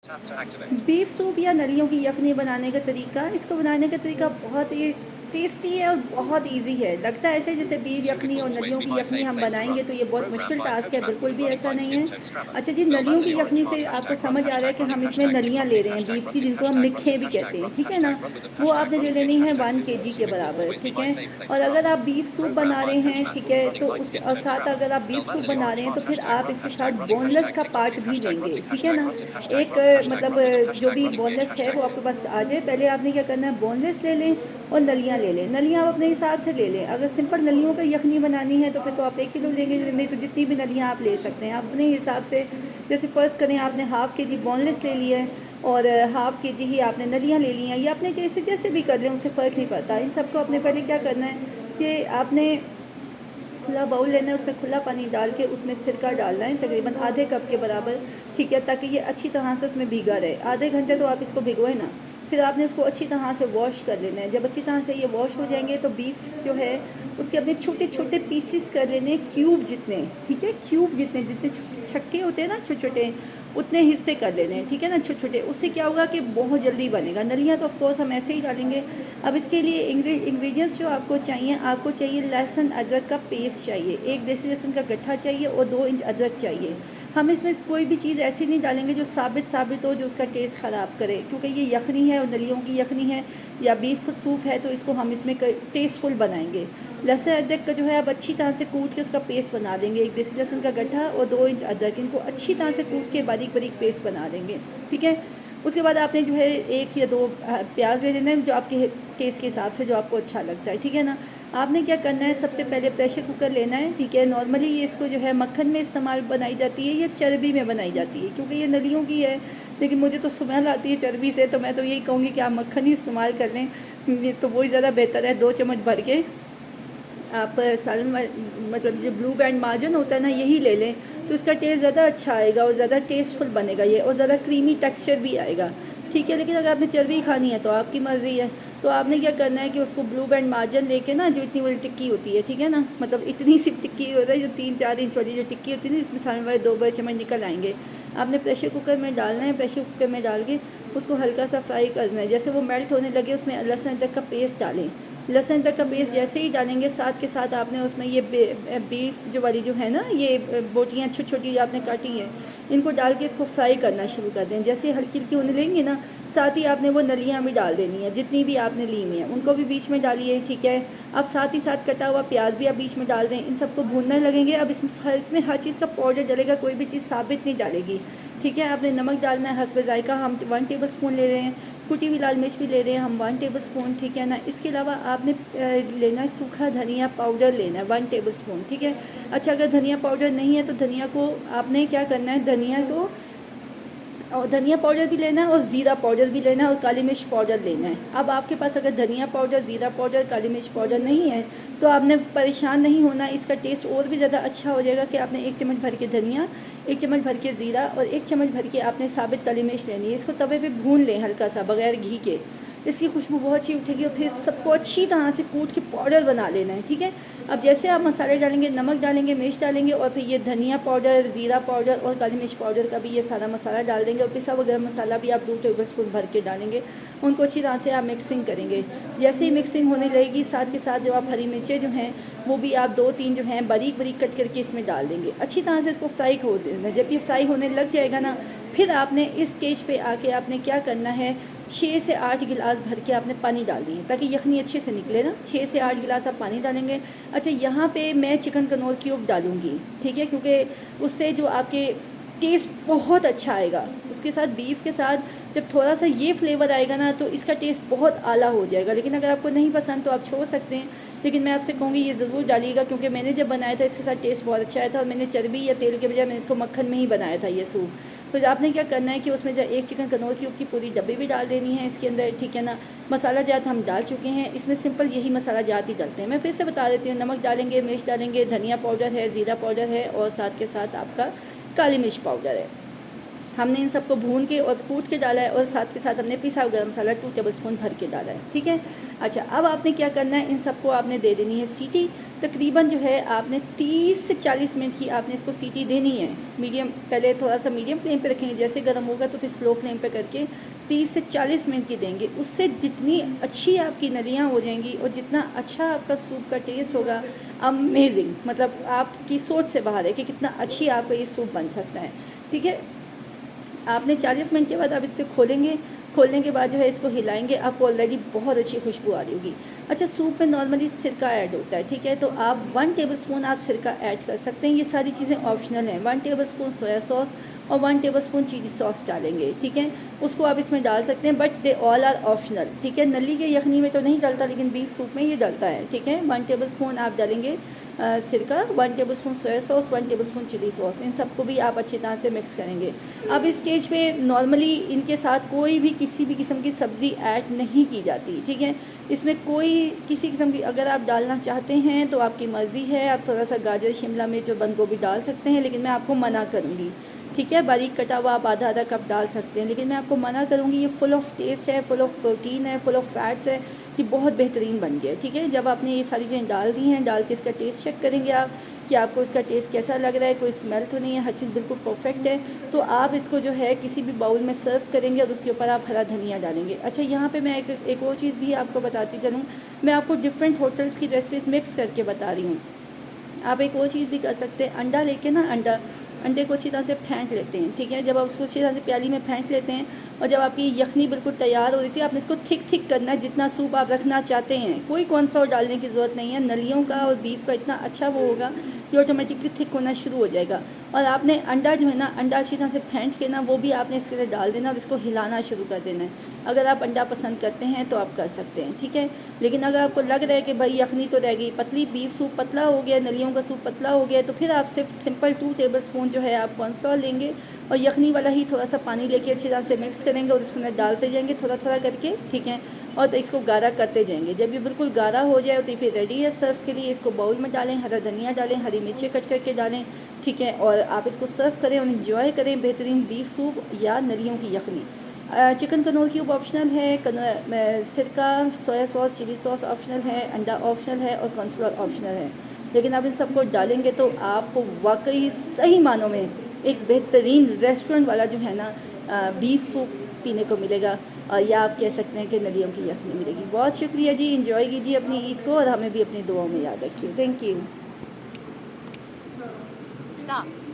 Beef soup या नलियों की यखनी बनाने का तरीका, इसको बनाने का तरीका बहुत ही टेस्टी है और बहुत इजी है। लगता है ऐसे जैसे बीफ यखनी और नलियों की यखनी हम बनाएंगे तो ये बहुत मुश्किल टास्क है, बिल्कुल भी ऐसा नहीं है। अच्छा जी, नलियों की यखनी से आपको समझ आ रहा है कि हम इसमें नलियाँ ले रहे हैं बीफ की, जिनको हम निखें भी कहते हैं, ठीक है ना। वो आपने ले लेनी है 1 kg के बराबर, ठीक है। और अगर आप बीफ सूप बना रहे हैं, ठीक है, तो उस और साथ अगर आप बीफ सूप बना रहे हैं तो फिर आप इसके साथ बोनलेस का पार्ट भी लेंगे, ठीक है ना। एक मतलब जो भी बोनलेस है वो आपके पास आ जाए। पहले आपने क्या करना है, बोनलेस ले लें और नलियाँ ले लें। नलियाँ आप अपने हिसाब से ले लें। अगर सिंपल नलियों का यखनी बनानी है तो फिर तो आप 1 किलो लेंगे, नहीं तो जितनी भी नलियाँ आप ले सकते हैं आप अपने हिसाब से। जैसे फ़र्ज़ करें आपने ½ kg बोनलेस ले लिया है और ½ kg ही आपने नलियाँ ले ली हैं, या अपने टेस्ट से जैसे भी कर लें, उससे फ़र्क नहीं पड़ता। इन सबको आपने पहले क्या करना है कि आपने खुला बाउल लेना है, उसमें खुला पानी डाल के उसमें सिरका डालना है तकरीबन ½ कप के बराबर, ठीक है, ताकि ये अच्छी तरह से उसमें भीगा रहे। आधे घंटे तो आप इसको भिगोए ना। फिर आपने उसको अच्छी तरह से वॉश कर लेना है। जब अच्छी तरह से ये वॉश हो जाएंगे तो बीफ जो है उसके अपने छोटे छोटे पीसीस कर लेने, क्यूब जितने, ठीक है, क्यूब जितने जितने छक्के होते हैं ना छोटे छोटे, उतने हिस्से कर लेने हैं, ठीक है ना, छोटे छोटे। उससे क्या होगा कि बहुत जल्दी बनेगा। नलियाँ तो ऑफकोर्स हम ऐसे ही डालेंगे। अब इसके लिए इंग्रेडिएंट्स जो आपको चाहिए लहसुन अदरक का पेस्ट चाहिए, 1 देसी लहसुन का गट्ठा चाहिए और 2 इंच अदरक चाहिए। हम इसमें कोई भी चीज़ ऐसी नहीं डालेंगे जो साबित हो, जो उसका टेस्ट ख़राब करे, क्योंकि ये यखनी है और नलियों की यखनी है या बीफ सूप है, तो इसको हम इसमें टेस्टफुल बनाएंगे। लहसुन अदरक का जो है आप अच्छी तरह से कूट के उसका पेस्ट बना देंगे, 1 देसी लहसुन का गट्ठा और 2 इंच अदरक, इनको अच्छी तरह से कूट के बारीक बारीक पेस्ट बना देंगे, ठीक है। उसके बाद आपने जो है 1 या 2 प्याज ले लेना है, जो आपके टेस्ट के हिसाब से जो आपको अच्छा लगता है, ठीक है ना। आपने क्या करना है, सबसे पहले प्रेशर कुकर लेना है, ठीक है। नॉर्मली ये इसको जो है मक्खन में इस्तेमाल बनाई जाती है या चर्बी में बनाई जाती है, क्योंकि ये नलियों की है, लेकिन मुझे तो स्मेल आती है चर्बी से, तो मैं तो यही कहूँगी कि आप मक्खन ही इस्तेमाल कर लें, ये तो वही ज़्यादा बेहतर है। 2 चम्मच भर के आप सालन मतलब जो ब्लू बैंड मार्जिन होता है ना, यही ले लें, तो इसका टेस्ट ज़्यादा अच्छा आएगा और ज़्यादा टेस्टफुल बनेगा ये, और ज़्यादा क्रीमी टेक्सचर भी आएगा, ठीक है। लेकिन अगर आपने चर्बी खानी है तो आपकी मर्ज़ी है। तो आपने क्या करना है कि उसको ब्लू बैंड मार्जिन लेके ना, जो इतनी बड़ी टिक्की होती है, ठीक है ना, मतलब इतनी सी टिक्की होता है जो 3-4 इंच वाली जो टिक्की होती है ना, इसमें सालन वाले 2 बड़े चम्मच निकल आएंगे। आपने प्रेशर कुकर में डालना है, प्रेशर कुकर में डाल के उसको हल्का सा फ्राई करना है। जैसे वो मेल्ट होने लगे उसमें लहसुन अदरक का पेस्ट डालें। लहसुन अदरक का पेस्ट जैसे ही डालेंगे, साथ के साथ आपने उसमें ये बीफ जो वाली जो है ना, ये बोटियाँ छोटी छोटी जो आपने काटी हैं, इनको डाल के इसको फ्राई करना शुरू कर दें। जैसे हल्की हल्की होने लगेंगी ना, साथ ही आपने वो नलियाँ भी डाल देनी है, जितनी भी आपने ली हुई हैं उनको भी बीच में डालिए, ठीक है। अब साथ ही साथ कटा हुआ प्याज भी आप बीच में डाल दें। इन सबको भूनने लगेंगे। अब इसमें हर चीज़ का पाउडर डलेगा, कोई भी चीज़ साबित नहीं डालेगी, ठीक है। आपने नमक डालना है हस्ब जायका, हम 1 टेबल स्पून ले रहे हैं। कुटी हुई लाल मिर्च भी ले रहे हैं हम 1 टेबल स्पून, ठीक है ना। इसके अलावा आपने लेना है सूखा धनिया पाउडर लेना है 1 टेबल स्पून, ठीक है। अच्छा, अगर धनिया पाउडर नहीं है तो धनिया को आपने क्या करना है, धनिया को और धनिया पाउडर भी लेना है और ज़ीरा पाउडर भी लेना है और काली मिर्च पाउडर लेना है। अब आपके पास अगर धनिया पाउडर, ज़ीरा पाउडर, काली मिर्च पाउडर नहीं है तो आपने परेशान नहीं होना, इसका टेस्ट और भी ज़्यादा अच्छा हो जाएगा कि आपने 1 चम्मच भर के धनिया, 1 चम्मच भर के ज़ीरा और 1 चम्मच भर के आपने साबित काली मिर्च लेनी है। इसको तवे पे भून लें हल्का सा बगैर घी के, इसकी खुशबू बहुत अच्छी उठेगी। और फिर सबको अच्छी तरह से कूट के पाउडर बना लेना है, ठीक है। अब जैसे आप मसाले डालेंगे, नमक डालेंगे, मिर्च डालेंगे और फिर ये धनिया पाउडर, ज़ीरा पाउडर और काली मिर्च पाउडर का भी ये सारा मसाला डाल देंगे और पिसा हुआ गरम मसाला भी आप 2 टेबल स्पून भर के डालेंगे। उनको अच्छी तरह से आप मिक्सिंग करेंगे। जैसे ही मिक्सिंग होने लगेगी, साथ के साथ जब आप हरी मिर्चें जो हैं वो भी आप 2-3 जो हैं बारीक बारीक कट करके इसमें डाल देंगे। अच्छी तरह से इसको फ्राई हो देना। जब ये फ्राई होने लग जाएगा ना, फिर आपने इस स्टेज पे आके आपने क्या करना है, 6 से 8 गिलास भर के आपने पानी डाल दिए ताकि यखनी अच्छे से निकले ना। 6 से 8 गिलास आप पानी डालेंगे। अच्छा, यहाँ पे मैं चिकन कनौर क्यूब डालूँगी, ठीक है, क्योंकि उससे जो आपके टेस्ट बहुत अच्छा आएगा। उसके साथ बीफ के साथ जब थोड़ा सा ये फ्लेवर आएगा ना तो इसका टेस्ट बहुत आला हो जाएगा। लेकिन अगर आपको नहीं पसंद तो आप छोड़ सकते हैं, लेकिन मैं आपसे कहूँगी ये ज़रूर डालिएगा, क्योंकि मैंने जब बनाया था इसके साथ टेस्ट बहुत अच्छा आया था और मैंने चर्बी या तेल के बजाय मैंने इसको मक्खन में ही बनाया था ये सूप। तो आपने क्या करना है कि उसमें जो 1 चिकन कनौर क्यूब की पूरी डब्बी भी डाल देनी है इसके अंदर, ठीक है ना। मसाला जात हम डाल चुके हैं, इसमें सिंपल यही मसाला जात ही डालते हैं। मैं फिर से बता देती हूँ, नमक डालेंगे, मिर्च डालेंगे, धनिया पाउडर है, ज़ीरा पाउडर है और साथ के साथ आपका काली मिर्च पाउडर है। हमने इन सबको भून के और कूट के डाला है और साथ के साथ हमने पिसा हुआ गरम मसाला 2 टेबलस्पून भर के डाला है, ठीक है। अच्छा, अब आपने क्या करना है, इन सबको आपने दे देनी है सीटी। तकरीबन जो है आपने 30 से 40 मिनट की आपने इसको सीटी देनी है। मीडियम, पहले थोड़ा सा मीडियम फ्लेम पे रखेंगे, जैसे गर्म होगा तो फिर स्लो फ्लेम पे करके 30 से 40 मिनट की देंगे। उससे जितनी अच्छी आपकी नलियाँ हो जाएंगी और जितना अच्छा आपका सूप का टेस्ट होगा, अमेजिंग, मतलब आपकी सोच से बाहर है कि कितना अच्छी आपका ये सूप बन सकता है, ठीक है। आपने 40 मिनट के बाद आप इससे खोलेंगे, खोलने के बाद जो है इसको हिलाएंगे, आपको ऑलरेडी बहुत अच्छी खुशबू आ रही होगी। अच्छा, सूप में नॉर्मली सिरका ऐड होता है, ठीक है, तो आप 1 टेबलस्पून आप सिरका ऐड कर सकते हैं। ये सारी चीज़ें ऑप्शनल हैं। 1 टेबलस्पून सोया सॉस और 1 टेबलस्पून चिली सॉस डालेंगे, ठीक है, उसको आप इसमें डाल सकते हैं, but they all are optional, ठीक है। नली के यखनी में तो नहीं डलता, लेकिन बीफ सूप में ये डलता है, ठीक है। 1 टेबलस्पून आप डालेंगे सिरका, 1 tablespoon soya sauce, 1 tablespoon chilli sauce, इन सबको भी आप अच्छी तरह से मिक्स करेंगे। अब इस स्टेज पे नॉर्मली इनके साथ कोई भी किसी भी किस्म की सब्ज़ी ऐड नहीं की जाती, ठीक है। इसमें कोई किसी किस्म की, अगर आप डालना चाहते हैं तो आपकी मर्ज़ी है, आप थोड़ा सा गाजर, शिमला मिर्च और बंद गोभी डाल सकते हैं, लेकिन मैं आपको मना करूँगी, ठीक है। बारीक कटा हुआ आप आधा आधा कप डाल सकते हैं, लेकिन मैं आपको मना करूँगी। ये फुल ऑफ टेस्ट है, फुल ऑफ प्रोटीन है, फुल ऑफ फैट्स है, ये बहुत बेहतरीन बन गया है, ठीक है। जब आपने ये सारी चीज़ें डाल दी हैं, डाल के इसका टेस्ट चेक करेंगे आप कि आपको इसका टेस्ट कैसा लग रहा है, कोई स्मेल तो नहीं है, हर चीज़ बिल्कुल परफेक्ट है। तो आप इसको जो है किसी भी बाउल में सर्व करेंगे और उसके ऊपर आप हरा धनिया डालेंगे। अच्छा, यहाँ पे मैं एक और चीज़ भी आपको बताती चलूँ, मैं आपको डिफरेंट होटल्स की रेसिपीज़ मिक्स करके बता रही हूँ। आप एक और चीज़ भी कर सकते हैं, अंडा लेके ना, अंडे को अच्छी तरह से फेंट लेते हैं, ठीक है। जब आप उसको अच्छी तरह से प्याली में फेंट लेते हैं और जब आपकी यखनी बिल्कुल तैयार हो रही थी, आपने इसको थिक करना है, जितना सूप आप रखना चाहते हैं। कोई कॉर्नफ्लोर डालने की ज़रूरत नहीं है। नलियों का और बीफ का इतना अच्छा वो होगा कि ऑटोमेटिकली थिक होना शुरू हो जाएगा। और आपने अंडा जो है ना, अंडा अच्छी तरह से फेंट के ना, वो भी आपने इसके लिए डाल देना और इसको हिलाना शुरू कर देना है। अगर आप अंडा पसंद करते हैं तो आप कर सकते हैं, ठीक है। लेकिन अगर आपको लग रहा है कि भाई यखनी तो रह गई पतली, बीफ सूप पतला हो गया, नलियों का सूप पतला हो गया, तो फिर आप सिर्फ सिंपल 2 टेबलस्पून जो है आप कॉर्नफ्लोर लेंगे और यखनी वाला ही थोड़ा सा पानी लेके अच्छी तरह से मिक्स करेंगे और इसको डालते जाएंगे थोड़ा थोड़ा करके, ठीक है। और तो इसको गाढ़ा करते जाएंगे। जब ये बिल्कुल गाढ़ा हो जाए तो फिर रेडी है सर्व के लिए। इसको बाउल में डालें, हरा धनिया डालें, हरी मिर्चें कट करके डालें, ठीक है, और आप इसको सर्व करें और इन्जॉय करें बेहतरीन बीफ सूप या नलियों की यखनी। चिकन कनौर क्यूब ऑप्शनल है, सिरका, soya sauce, chilli sauce optional है, अंडा ऑप्शनल है और कॉर्नफ्लोर ऑप्शनल है। लेकिन आप इन सबको डालेंगे तो आपको वाकई सही मानों में एक बेहतरीन रेस्टोरेंट वाला जो है ना बीफ सूप पीने को मिलेगा, या आप कह सकते हैं कि नलियों की यखनी मिलेगी। बहुत शुक्रिया जी, इंजॉय कीजिए अपनी ईद को और हमें भी अपनी दुआओं में याद रखिए। Thank you. Stop.